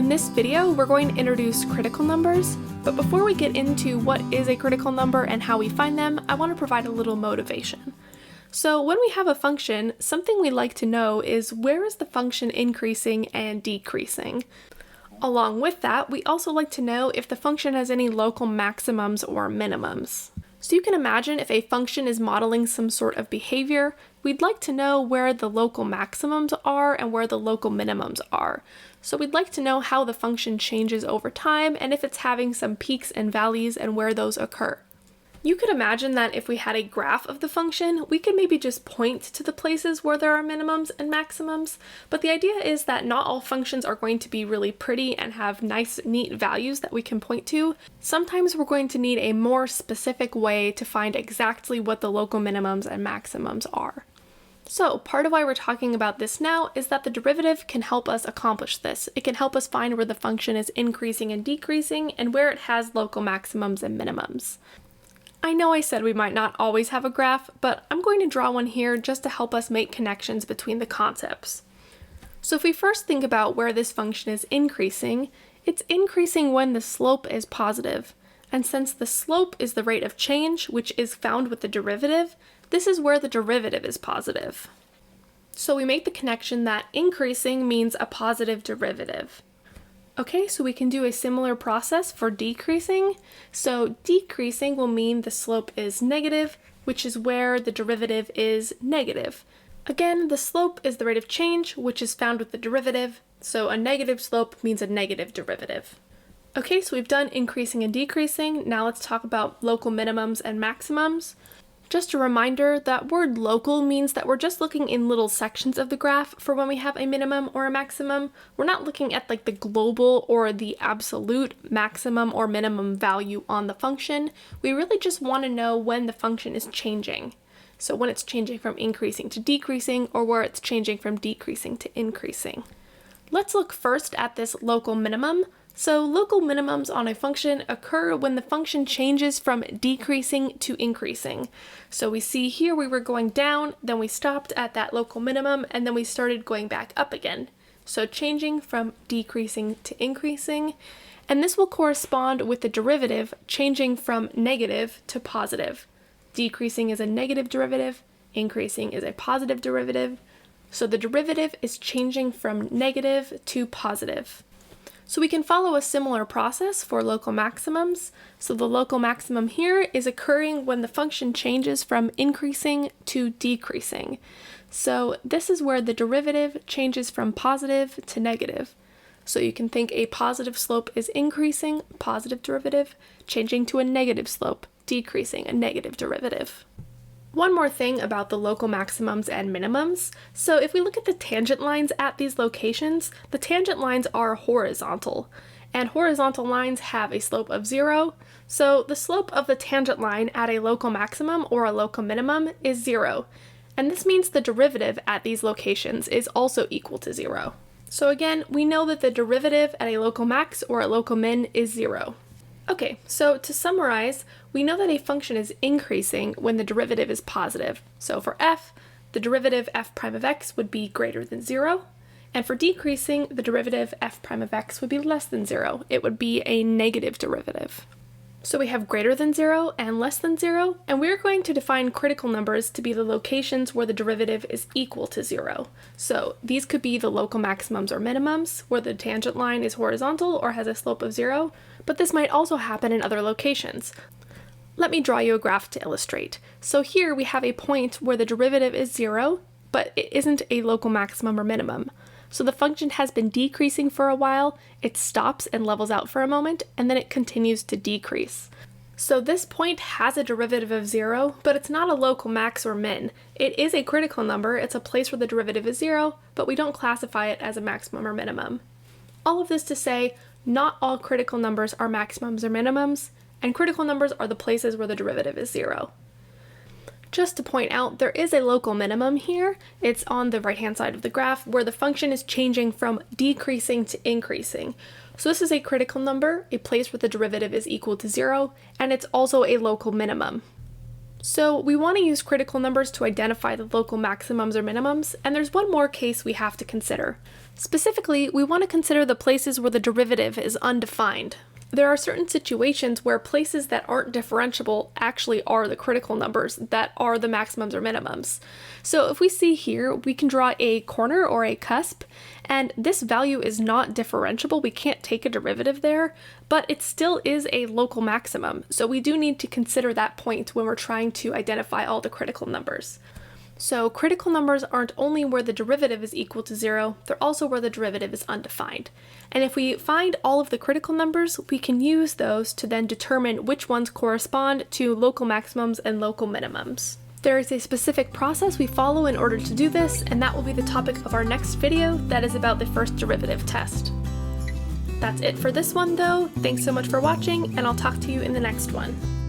In this video, we're going to introduce critical numbers, but before we get into what is a critical number and how we find them, I want to provide a little motivation. So when we have a function, something we like to know is where is the function increasing and decreasing. Along with that, we also like to know if the function has any local maximums or minimums. So you can imagine if a function is modeling some sort of behavior, we'd like to know where the local maximums are and where the local minimums are. So we'd like to know how the function changes over time and if it's having some peaks and valleys and where those occur. You could imagine that if we had a graph of the function, we could maybe just point to the places where there are minimums and maximums, but the idea is that not all functions are going to be really pretty and have nice, neat values that we can point to. Sometimes we're going to need a more specific way to find exactly what the local minimums and maximums are. So part of why we're talking about this now is that the derivative can help us accomplish this. It can help us find where the function is increasing and decreasing and where it has local maximums and minimums. I know I said we might not always have a graph, but I'm going to draw one here just to help us make connections between the concepts. So if we first think about where this function is increasing, it's increasing when the slope is positive. And since the slope is the rate of change, which is found with the derivative, this is where the derivative is positive. So we make the connection that increasing means a positive derivative. Okay, so we can do a similar process for decreasing. So decreasing will mean the slope is negative, which is where the derivative is negative. Again, the slope is the rate of change, which is found with the derivative, so a negative slope means a negative derivative. Okay, so we've done increasing and decreasing. Now let's talk about local minimums and maximums. Just a reminder, that word local means that we're just looking in little sections of the graph for when we have a minimum or a maximum. We're not looking at like the global or the absolute maximum or minimum value on the function. We really just want to know when the function is changing. So when it's changing from increasing to decreasing or where it's changing from decreasing to increasing. Let's look first at this local minimum. So local minimums on a function occur when the function changes from decreasing to increasing. So we see here we were going down, then we stopped at that local minimum, and then we started going back up again. So changing from decreasing to increasing, and this will correspond with the derivative changing from negative to positive. Decreasing is a negative derivative, increasing is a positive derivative. So the derivative is changing from negative to positive. So we can follow a similar process for local maximums. So the local maximum here is occurring when the function changes from increasing to decreasing. So this is where the derivative changes from positive to negative. So you can think a positive slope is increasing, positive derivative, changing to a negative slope, decreasing, a negative derivative. One more thing about the local maximums and minimums. So if we look at the tangent lines at these locations, the tangent lines are horizontal, and horizontal lines have a slope of 0. So the slope of the tangent line at a local maximum or a local minimum is 0. And this means the derivative at these locations is also equal to 0. So again, we know that the derivative at a local max or a local min is 0. Okay, so to summarize, we know that a function is increasing when the derivative is positive. So for f, the derivative f prime of x would be greater than 0. And for decreasing, the derivative f prime of x would be less than 0. It would be a negative derivative. So we have greater than 0 and less than 0, and we're going to define critical numbers to be the locations where the derivative is equal to 0. So these could be the local maximums or minimums, where the tangent line is horizontal or has a slope of 0, but this might also happen in other locations. Let me draw you a graph to illustrate. So here we have a point where the derivative is 0, but it isn't a local maximum or minimum. So the function has been decreasing for a while, it stops and levels out for a moment, and then it continues to decrease. So this point has a derivative of 0, but it's not a local max or min. It is a critical number, it's a place where the derivative is 0, but we don't classify it as a maximum or minimum. All of this to say, not all critical numbers are maximums or minimums, and critical numbers are the places where the derivative is 0. Just to point out, there is a local minimum here. It's on the right-hand side of the graph where the function is changing from decreasing to increasing. So this is a critical number, a place where the derivative is equal to 0, and it's also a local minimum. So we want to use critical numbers to identify the local maximums or minimums, and there's one more case we have to consider. Specifically, we want to consider the places where the derivative is undefined. There are certain situations where places that aren't differentiable actually are the critical numbers that are the maximums or minimums. So if we see here, we can draw a corner or a cusp, and this value is not differentiable. We can't take a derivative there, but it still is a local maximum. So we do need to consider that point when we're trying to identify all the critical numbers. So critical numbers aren't only where the derivative is equal to 0, they're also where the derivative is undefined. And if we find all of the critical numbers, we can use those to then determine which ones correspond to local maximums and local minimums. There is a specific process we follow in order to do this, and that will be the topic of our next video that is about the first derivative test. That's it for this one though. Thanks so much for watching, and I'll talk to you in the next one.